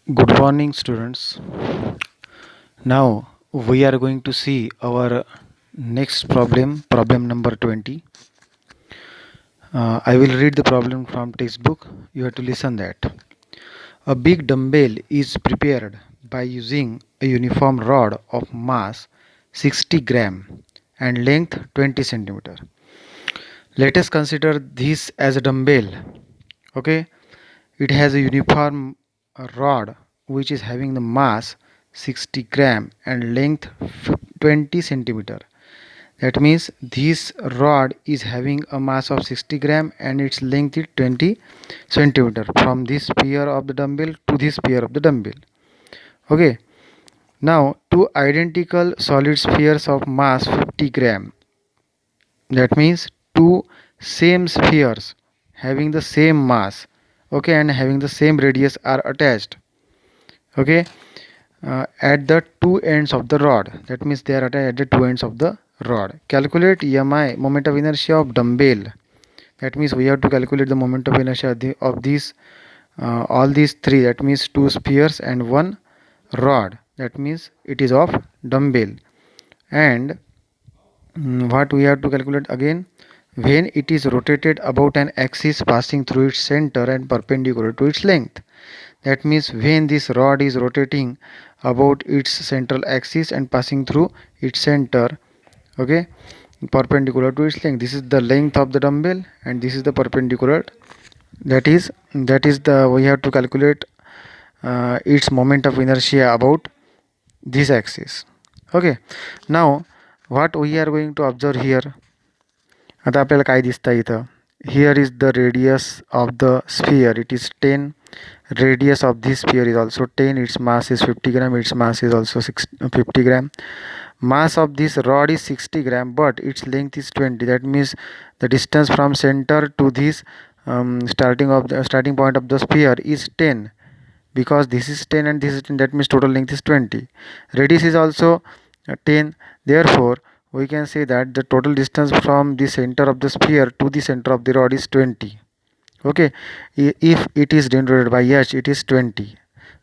Good morning, students. Now we are going to see our next problem number 20. I will read the problem from textbook. You have to listen that. A big dumbbell is prepared by using a uniform rod of mass 60 gram and length 20 centimeter. Let us consider this as a dumbbell. Okay, it has a uniform rod which is having the mass 60 gram and length 20 centimeter. That means this rod is having a mass of 60 gram and its length is 20 centimeter from this sphere of the dumbbell to this sphere of the dumbbell. Okay, now two identical solid spheres of mass 50 gram, that means two same spheres having the same mass, okay, and having the same radius are attached, okay, at the two ends of the rod. That means they are attached at the two ends of the rod. Calculate mi, moment of inertia of dumbbell. That means we have to calculate the moment of inertia of these all these three, that means two spheres and one rod, that means it is of dumbbell. And what we have to calculate again, when it is rotated about an axis passing through its center and perpendicular to its length. That means when this rod is rotating about its central axis and passing through its center, okay, perpendicular to its length. This is the length of the dumbbell and this is the perpendicular. That is the we have to calculate its moment of inertia about this axis. Okay, now what we are going to observe here, आता आपल्याला काय दिसतं इथं, here is the radius of the sphere, it is 10. Radius of this sphere is also 10. Its mass is 50 gram. Its mass is also 50 gram. Mass of this rod is 60 gram, but its length is 20. That means the distance from center to this starting point of the sphere is 10, because this is 10 and this is 10. That means total length is 20. Radius is also 10. Therefore, we can say that the total distance from the center of the sphere to the center of the rod is 20. Okay, if it is denoted by h, it is 20.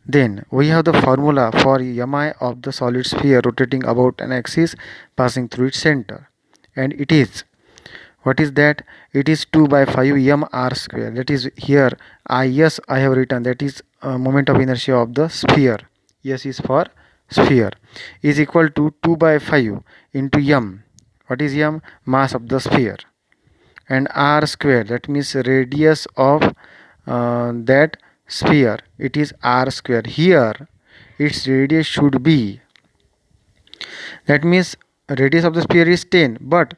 Then we have the formula for mi of the solid sphere rotating about an axis passing through its center, and it is, what is that, it is 2 by 5 m r square. That is, here is I have written, that is moment of inertia of the sphere, s is for sphere, is equal to 2 by 5 into m. What is m? Mass of the sphere. And r square, that means radius of that sphere, it is r square. Here its radius should be, that means radius of the sphere is 10, but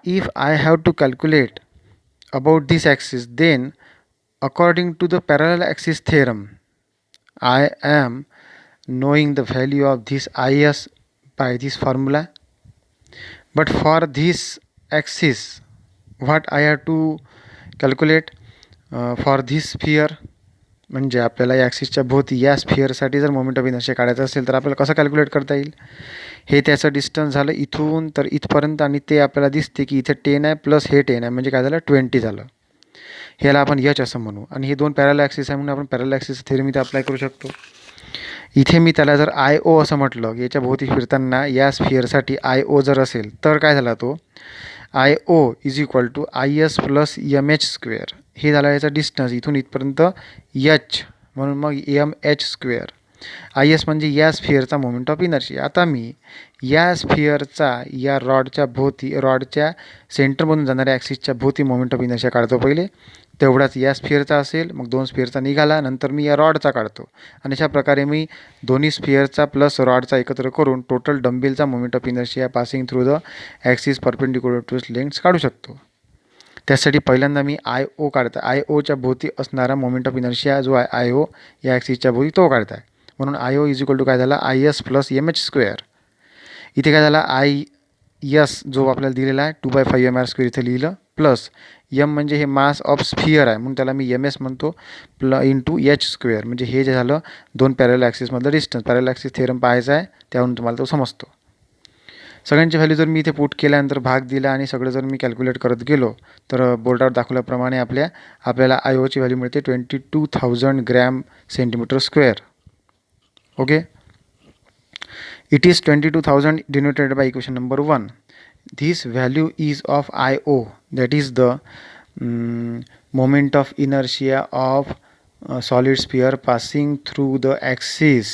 if I have to calculate about this axis, then according to the parallel axis theorem, I am knowing the value of this is by this formula. But for this axis, what I have to calculate for this sphere, म्हणजे आपल्याला या ॲक्सिसच्या भोवती या स्फिअरसाठी जर moment of inertia काढायचं असेल तर आपल्याला कसं कॅल्क्युलेट करता येईल, हे त्याचं डिस्टन्स झालं इथून तर इथपर्यंत, आणि ते आपल्याला दिसते की इथे 10 आहे प्लस हे 10 आहे, म्हणजे काय झालं 20 झालं. ह्याला आपण एच असं म्हणू, आणि हे दोन पॅरल ॲक्सिस आहे म्हणून आपण पॅरल ॲक्सिस थेरम इथे अप्लाय करू शकतो. इथे मी त्याला जर आय ओ असं म्हटलं, याच्या भोवती फिरताना या स्फिअरसाठी आय ओ जर असेल तर काय झाला तो I O is equal to I S plus M H square. हे झालं याचा डिस्टन्स इथून इथपर्यंत एच, म्हणून मग M H square. I S म्हणजे या स्फिअरचा मोमेंट ऑफ इनर्शिया. आता मी या स्फिअरचा या रॉडच्या भोवती, रॉडच्या सेंटरमधून जाणाऱ्या ॲक्सिसच्या भोवती मोमेंट ऑफ इनर्शिया काढतो पहिले, तेवढाच या स्फिअरचा असेल, मग दोन स्फिअरचा निघाला, नंतर मी या रॉडचा काढतो, आणि अशा प्रकारे मी दोन्ही स्फिअरचा प्लस रॉडचा एकत्र करून टोटल डंबेलचा moment of inertia passing through the axis perpendicular to lengths काढू शकतो. त्यासाठी पहिल्यांदा मी आय ओ काढतो. आय ओच्या भोवती असणारा मोमेंट ऑफ इनर्शिया जो आहे आय ओ या ॲक्सिसच्या भोवती तो काढता आहे, म्हणून I O is equal to काय झाला I S plus M H square. इथे काय झाला आय एस जो आपल्याला दिलेला आहे 2 by 5 एम आर स्क्वेअर इथे लिहिलं, प्लस एम म्हणजे हे मास ऑफ स्फिअर आहे म्हणून त्याला मी एम एस म्हणतो, इंटू एच स्क्वेअर, म्हणजे हे जे झालं दोन पॅरल ॲक्सिसमधलं डिस्टन्स. पॅरल ॲक्सिस थेरम पाहायचा आहे, त्यावरून तुम्हाला तो समजतो. सगळ्यांची व्हॅल्यू जर मी इथे पुट केल्यानंतर भाग दिला आणि सगळं जर मी कॅल्क्युलेट करत गेलो तर बोर्डावर दाखवल्याप्रमाणे आपल्याला आय ओची व्हॅल्यू मिळते 22,000 gram centimetre square. Okay, it is 22,000 denoted by equation number 1. This value is of IO, that is the moment of inertia of solid sphere passing through the axis,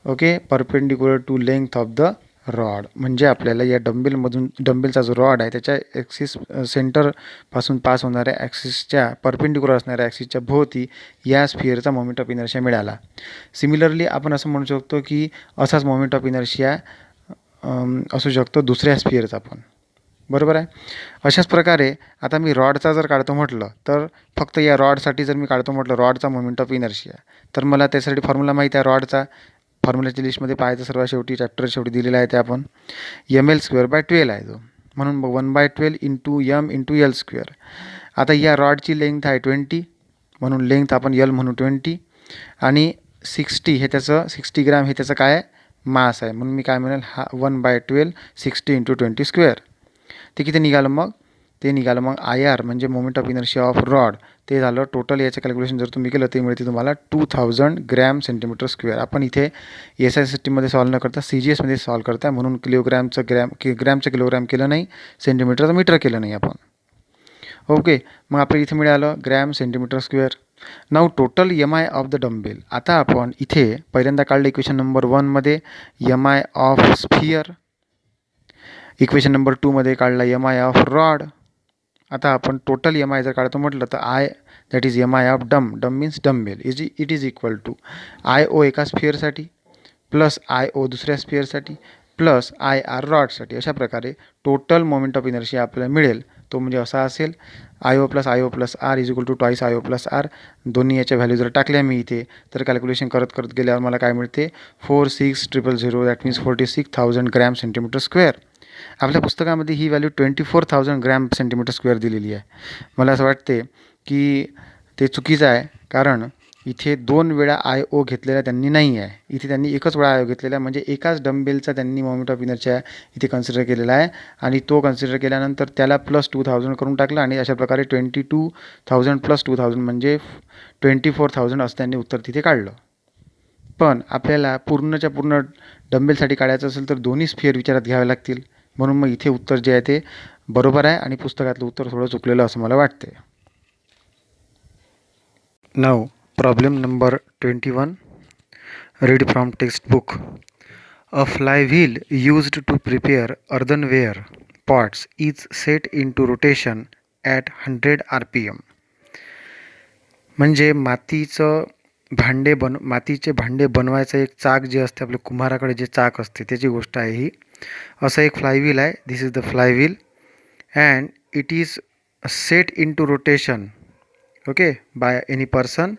okay, perpendicular to length of the rod. म्हणजे आपल्याला या डंबेलमधून डंबेलचा जो rod आहे त्याच्या axis सेंटरपासून pass होणाऱ्या ॲक्सिसच्या perpendicular असणाऱ्या ॲक्सिसच्या भोवती या स्फिअरचा मोमेंट ऑफ इनर्शिया मिळाला. सिमिलरली आपण असं म्हणू शकतो की असाच मोमेंट ऑफ इनर्शिया असू शकतो दुसऱ्या स्फिअरचा पण. बरोबर आहे. अशाच प्रकारे आता मी रॉडचा जर काढतो म्हटलं तर फक्त या रॉडसाठी जर मी काढतो म्हटलं रॉडचा मोमेंट ऑफ इनर्शिया, तर मला त्यासाठी फॉर्म्युला माहीत आहे. रॉडचा फॉर्म्युलाच्या लिस्टमध्ये पाहायचं सर्वात शेवटी, चॅप्टर शेवटी दिलेला आहे ते आपण ml² आहे तो. म्हणून 1/12 इंटू m इंटू l². आता या रॉडची लेंथ आहे 20, म्हणून लेंथ आपण l म्हणू 20, आणि 60 ग्रॅम हे त्याचं काय आहे, मास आहे. म्हणून मी काय म्हणेल, हा 1/12 60 इंटू 20². ते किती निघालं मग, ते निघालं मग IR म्हणजे moment of inertia of rod. ते झालं टोटल. याचं कॅल्क्युलेशन जर तुम्ही केलं ते मिळते तुम्हाला 2000 ग्रॅम सेंटीमीटर². आपण इथे SI सिस्टीममध्ये सॉल्व न करता CGSमध्ये सॉल्व करता, म्हणून किलोग्रॅमचं ग्रॅमचं किलोग्रॅम केलं नाही, सेंटीमीटरचं मीटर केलं नाही आपण. ओके, मग आपल्याला इथे मिळालं gram centimetre. Now total MI of the dumbbell. आता आपण इथे पहिल्यांदा काढलं इक्वेशन नंबर 1मध्ये MI of sphere, equation number 2मध्ये काढला MI ऑफ रॉड. आता आपण टोटल MI जर काढतो म्हटलं तर that is MI of dumb means dumbbell it is equal to IO एका स्फिअरसाठी प्लस IO दुसऱ्या स्फिअरसाठी प्लस IR रॉडसाठी. अशा प्रकारे टोटल मोमेंट ऑफ इनर्शिया आपल्याला मिळेल तो म्हणजे असा असेल, IO plus R is equal to twice IO plus R. दोन्ही याच्या व्हॅल्यू जर टाकल्या मी इथे तर कॅल्क्युलेशन करत गेल्यावर मला काय मिळते, 46,000 दॅट मीन्स 46,000 ग्रॅम सेंटीमीटर². आपल्या पुस्तकामध्ये ही व्हॅल्यू 24,000 ग्रॅम सेंटीमीटर² दिलेली आहे. मला असं वाटते की ते चुकीचं आहे, कारण इथे 2 वेळा IO घेतलेला त्यांनी नाही आहे. इथे त्यांनी एकच वेळा IO घेतलेला आहे, म्हणजे एकाच डंबेलचा त्यांनी मोमेंट ऑफ इनर्शिया इथे कन्सिडर केलेला आहे, आणि तो कन्सिडर केल्यानंतर त्याला प्लस 2000 करून टाकला, आणि अशा प्रकारे 22,000 प्लस 2000 म्हणजे 24,000 असं त्यांनी उत्तर तिथे काढलं. पण आपल्याला पूर्णच्या पूर्ण डंबेलसाठी काढायचं असेल तर दोन्ही स्फिअर विचारात घ्यावे लागतील. म्हणून मग इथे उत्तर जे आहे ते बरोबर आहे, आणि पुस्तकातलं उत्तर थोडं चुकलेलं असं मला वाटते. Now problem number 21. Read from text book. A flywheel used to prepare earthenware pots is set into rotation at 100 RPM. म्हणजे मातीचे भांडे बनवायचं एक चाक जे असते, आपल्या कुंभाराकडे जे चाक असते त्याची गोष्ट आहे ही. असं एक फ्लायव्हील आहे, this is the flywheel, and it is set in to rotation okay by any person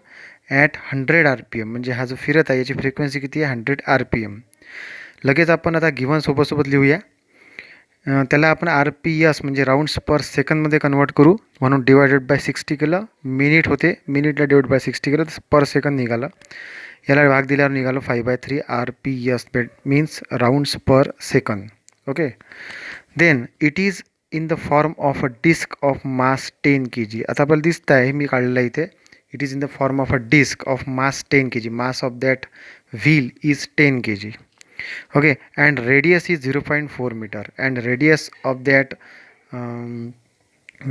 at 100 RPM. म्हणजे हा जो फिरत आहे याची फ्रिक्वेन्सी किती आहे, 100 RPM. लगेच आपण आता गिव्हन सोबत लिहूया. त्याला आपण RPS म्हणजे राऊंड्स पर सेकंदमध्ये कन्वर्ट करू, म्हणून डिवायडेड बाय 60 केलं. मिनिट होते, मिनिटला डिवाइड बाय 60 केलं तर पर सेकंद निघालं. याला भाग दिल्यावर निघालं 5/3 RPS means rounds per second. Okay, then it is in the form of a disc of mass 10 kg. आता आपल्याला दिसतं आहे, मी काढलेलं आहे इथे, it is in the form of a disc of mass 10 kg. Mass of that wheel is 10 kg. okay, and radius is 0.4 meter, and radius of that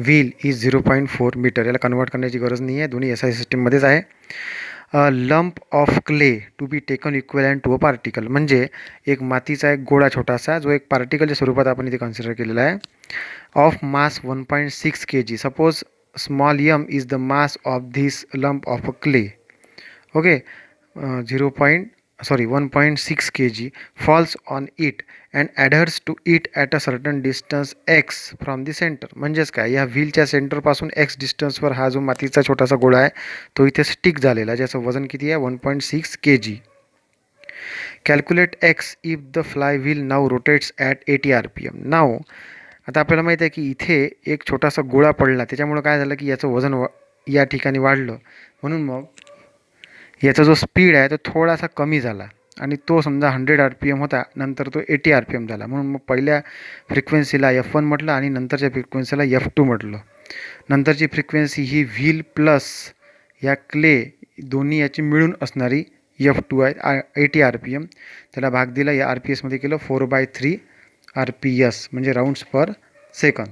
wheel is 0.4 meter. याला convert करण्याची गरज नाही आहे, दोन्ही SI सिस्टीममध्येच आहे. Lump of clay to be taken equivalent to a particle. म्हणजे एक मातीचा एक गोळा छोटासा जो एक पार्टिकलच्या स्वरूपात आपण इथे कन्सिडर केलेला आहे, of mass 1.6 kg. Suppose small m is the mass of this lump of a clay. Okay, 1.6 kg falls on it and adheres to it at a certain distance x from the center. म्हणजेच काय, या व्हीलच्या सेंटरपासून x डिस्टन्सवर हा जो मातीचा छोटासा गोळा आहे तो इथे स्टिक झालेला, ज्याचं वजन किती आहे, 1.6 kg. Calculate x if the fly wheel now rotates at 80 RPM. नाव आता आपल्याला माहिती आहे की इथे एक छोटासा गोळा पडला, त्याच्यामुळे काय झालं की याचं वजन या ठिकाणी वाढलं, म्हणून मग याचा जो स्पीड आहे तो थोडासा कमी झाला, आणि तो समजा 100 RPM होता, नंतर तो 80 RPM झाला. म्हणून मग पहिल्या फ्रिक्वेन्सीला F1 म्हटलं आणि नंतरच्या फ्रिक्वेन्सीला F2 म्हटलं. नंतरची फ्रिक्वेन्सी ही व्हील प्लस या क्ले दोन्ही याची मिळून असणारी F2 आहे 80 RPM, त्याला भाग दिला या RPSमध्ये केलं 4/3 RPS म्हणजे राऊंड्स पर सेकंद.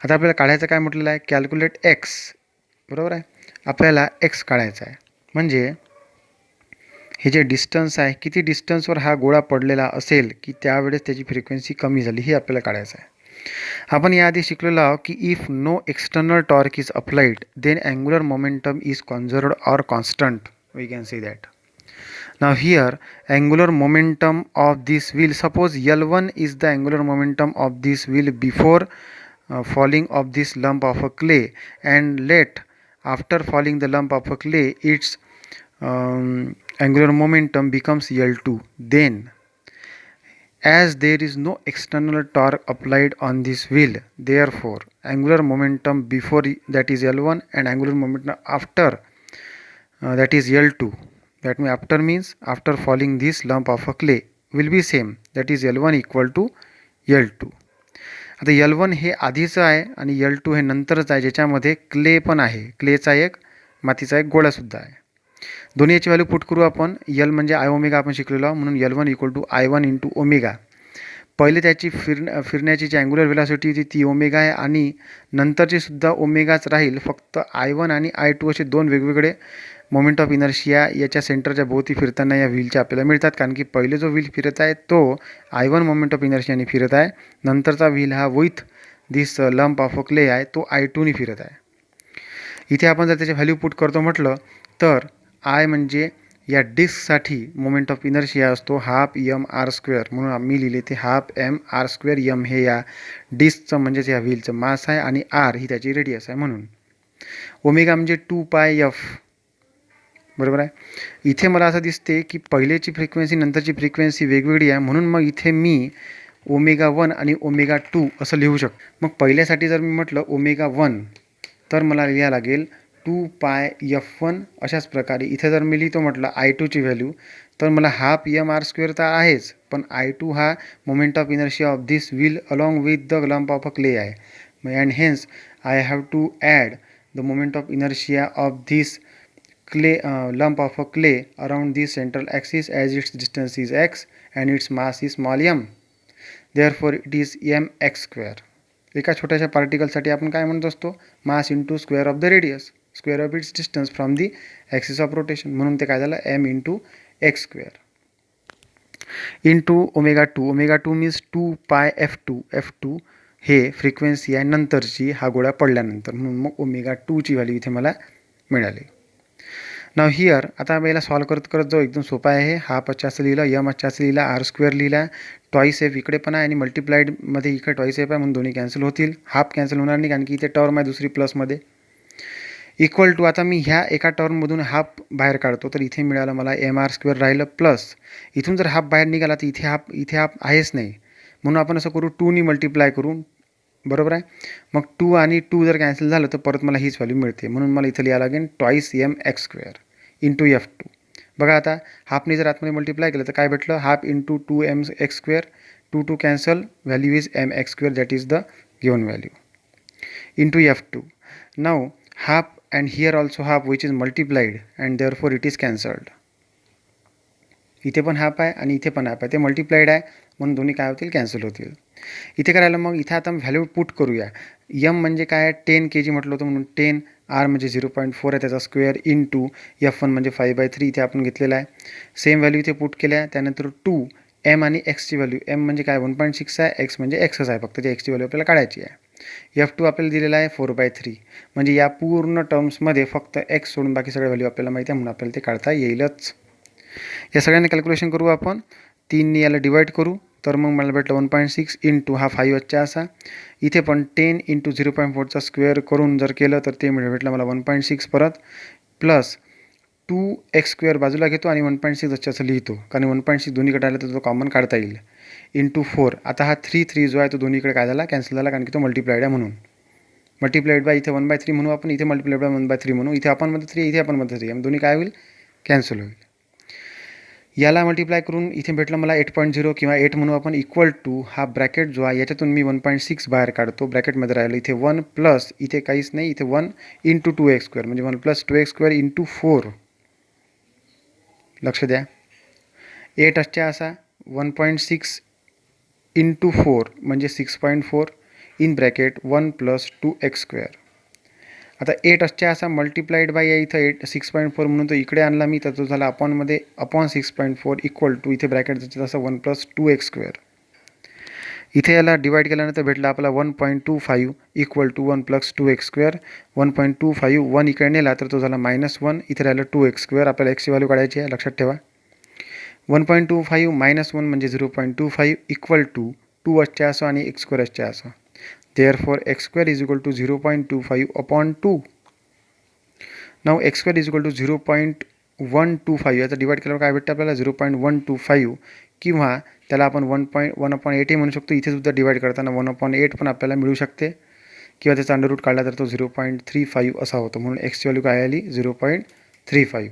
आता आपल्याला काढायचं काय म्हटलेलं आहे, कॅल्क्युलेट एक्स, बरोबर आहे. आपल्याला एक्स काढायचा आहे, म्हणजे हे जे डिस्टन्स आहे, किती डिस्टन्सवर हा गोळा पडलेला असेल की त्यावेळेस त्याची फ्रिक्वेन्सी कमी झाली, हे आपल्याला काढायचं आहे. आपण याआधी शिकलेलो आहोत की if no external torque is applied then angular momentum is conserved or constant, we can see that. Now here angular momentum of this wheel, suppose L1 is the angular momentum of this wheel before falling of this lump of a clay, and let after falling the lump of a clay its angular momentum becomes L2. Then as there is no external torque applied on this wheel, therefore angular momentum before that is L1 and angular momentum after that is L2. That means after means after falling this lump of a clay will be same, that is L1 equal to L2. आता L1 हे आधीचं आहे आणि L2 हे नंतरच आहे, ज्याच्यामध्ये clay पण आहे, क्लेचा एक मातीचा एक गोळासुद्धा आहे. दोन्ही याची व्हॅल्यू पुट करू आपण. L म्हणजे आय ओमेगा आपण शिकलेलो, म्हणून L1 equal to I1 into omega. पहिले त्याची फिरण्याची जी अँग्युलर व्हेलॉसिटी होती ती ओमेगा आहे आणि नंतरची सुद्धा ओमेगाच राहील, फक्त I1 आणि I2 असे दोन वेगवेगळे मोमेंट ऑफ इनर्शिया याच्या सेंटरच्या भोवती फिरताना या व्हीलच्या आपल्याला मिळतात, कारण की पहिले जो व्हील फिरत आहे तो I1 मोमेंट ऑफ इनर्शियाने फिरत आहे, नंतरचा व्हील हा with this lump of a clay आहे तो I2ने फिरत आहे. इथे आपण जर त्याचे व्हॅल्यू पुट करतो म्हटलं तर आय म्हणजे या डिस्कसाठी मोमेंट ऑफ इनर्शिया असतो हाफ mr², म्हणून आम्ही लिहिले ते हाफ mr². m हे या डिस्कचं म्हणजेच या व्हीलचं मास आहे आणि r ही त्याची रेडियस आहे, म्हणून ओमेगा म्हणजे 2πf, बरोबर आहे. इथे मला असं दिसते की पहिलेची फ्रिक्वेन्सी नंतरची फ्रिक्वेन्सी वेगवेगळी आहे, म्हणून मग इथे मी ω1 आणि ω2 असं लिहू शकतो. मग पहिल्यासाठी जर मी म्हटलं ω1 तर मला लिहायला लागेल 2πf1. अशाच प्रकारे इथे जर मी लिहितो म्हटलं I2ची व्हॅल्यू तर मला हाफ mr² तर आहेच, पण I2 हा moment of inertia of this wheel along with the lump of a clay आहे, and hence I have to add the moment of inertia of this lump of a clay around the central axis as its distance is x and its mass is small m. Therefore it is mx². एका छोट्याशा पार्टिकलसाठी आपण काय म्हणत असतो, mass into square of the radius, square of its distance from the axis of rotation, म्हणून ते काय झालं m into x² into ω2. ω2 means 2πf2. f2 हे फ्रिक्वेन्सी आहे नंतरची, हा गोळा पडल्यानंतर, म्हणून मग ω2ची व्हॅल्यू इथे मला मिळाली. नाव हिअर आता याला सॉल्व करत करत जाऊ, एकदम सोपा आहे. हाफ असं लिहिलं, m असं लिहिला, r² लिहिला, ट्वाईस एफ इकडे पण आहे आणि मल्टिप्लाइडमध्ये इकडे ट्वाईस एफ आहे, म्हणून दोन्ही कॅन्सल होतील. हाफ कॅन्सल होणार नाही कारण की इथे टर्म आहे दुसरी प्लसमध्ये. इक्वल टू आता मी ह्या एका टर्ममधून हाफ बाहेर काढतो तर इथे मिळालं मला mr² राहिलं, प्लस इथून जर हाफ बाहेर निघाला तर इथे हाफ आहेच नाही, म्हणून आपण असं करू 2नी मल्टिप्लाय करू, बरोबर आहे. मग 2 आणि 2 जर कॅन्सल झालं तर परत मला हीच व्हॅल्यू मिळते, म्हणून मला इथं लिहायला लागेल ट्वाईस mx² इंटू f2. बघा आता हाफने जर आतमध्ये मल्टिप्लाय केलं तर काय भेटलं, half into 2mx², 2 cancel, value is mx², that is the given value into f2. Now half and here also half which is multiplied and therefore it is cancelled. इथे पण हाफ आहे आणि इथे पण हाफ आहे, ते मल्टिप्लाइड आहे म्हणून दोन्ही काय होतील, कॅन्सल होतील. इथे करायला मग इथे आता व्हॅल्यू पुट करूया. m म्हणजे काय आहे, 10 kg म्हटलं होतं म्हणून 10, r म्हणजे 0.4 आहे त्याचा स्क्वेअर, इंटू f1 म्हणजे 5/3 इथे आपण घेतलेला आहे. सेम व्हॅल्यू इथे पुट केल्या, त्यानंतर 2 m आणि xची व्हॅल्यू, m म्हणजे काय 1.6 आहे, x म्हणजे xच आहे, फक्त त्या xची व्हॅल्यू आपल्याला काढायची आहे. f2 आपल्याला दिलेला आहे 4/3, म्हणजे या पूर्ण टर्म्समध्ये फक्त x सोडून बाकी सगळ्या व्हॅल्यू आपल्याला माहिती आहे, म्हणून आपल्याला ते काढता येईलच. या सगळ्यांनी कॅल्क्युलेशन करू आपण. 3नी याला डिवाईड करू तर मग मला भेटलं 1.6 इंटू हा 5चा असा, इथे पण 10 इंटू 0.4चा स्क्वेअर करून जर केलं तर ते भेटलं मला 1.6 परत, प्लस 2x² बाजूला घेतो आणि 1.6 असं लिहितो, कारण 1.6 दोन्हीकडे आलं तर तो कॉमन काढता येईल, इंटू 4. आता हा 3 जो आहे तो दोन्हीकडे काय झाला, कॅन्सल झाला, कारण की तो मल्टिप्लाइड आहे, म्हणून मल्टिप्लाइड बाय इथे 1/3 म्हणू आपण, इथे मल्टिप्लाइड बाय 1/3 म्हणू, इथे आपण म्हणतो 3, इथे आपण म्हणतो 3, दोन्ही काय होईल, कॅन्सल होईल. याला मल्टिप्लाय करून इथे भेटलं मला 8.0 किंवा 8 म्हणू आपण, इक्वल टू हा ब्रॅकेट जो आहे याच्यातून मी 1.6 बाहेर काढतो, ब्रॅकेटमध्ये राहिलं इथे 1 प्लस इथे काहीच नाही, इथे 1 इंटू 2x² म्हणजे 1 + 2x² इंटू 4 लक्ष द्या. 8 असच्या असा 1.6 इंटू 4 म्हणजे 6.4 इन ब्रॅकेट 1 + 2x². आता 8 असच्या असा मल्टिप्लाइड बाय या इथं 6.4 म्हणून तो इकडे आणला मी, तर तो झाला अपॉनमध्ये अपॉन 6.4 इक्वल टू इथे ब्रॅकेट जसं 1 + 2x². इथे याला डिवाईड केल्यानंतर भेटला आपला 1.25 इक्वल टू 1 + 2x². 1.25 1 इकडे नेला तर तो झाला -1. इथे राहिलं 2x². आपल्याला एक्सची व्हॅल्यू काढायची आहे, लक्षात ठेवा. 1.25 - 1 म्हणजे 0.25 इक्वल टू 2 असच्या असो आणि x² असच्या असो. Therefore x² = 0.25 upon 2. Now x² = 0.125. याचा डिवाईड केल्यावर काय भेटतं आपल्याला 0.125 किंवा त्याला आपण 1/8 म्हणू शकतो. इथे सुद्धा डिवाईड करताना 1/8 पण आपल्याला मिळू शकते किंवा त्याचा अंडर रूट काढला तर तो 0.35 असा होतो. म्हणून एक्सची व्हॅल्यू काय आली 0.35.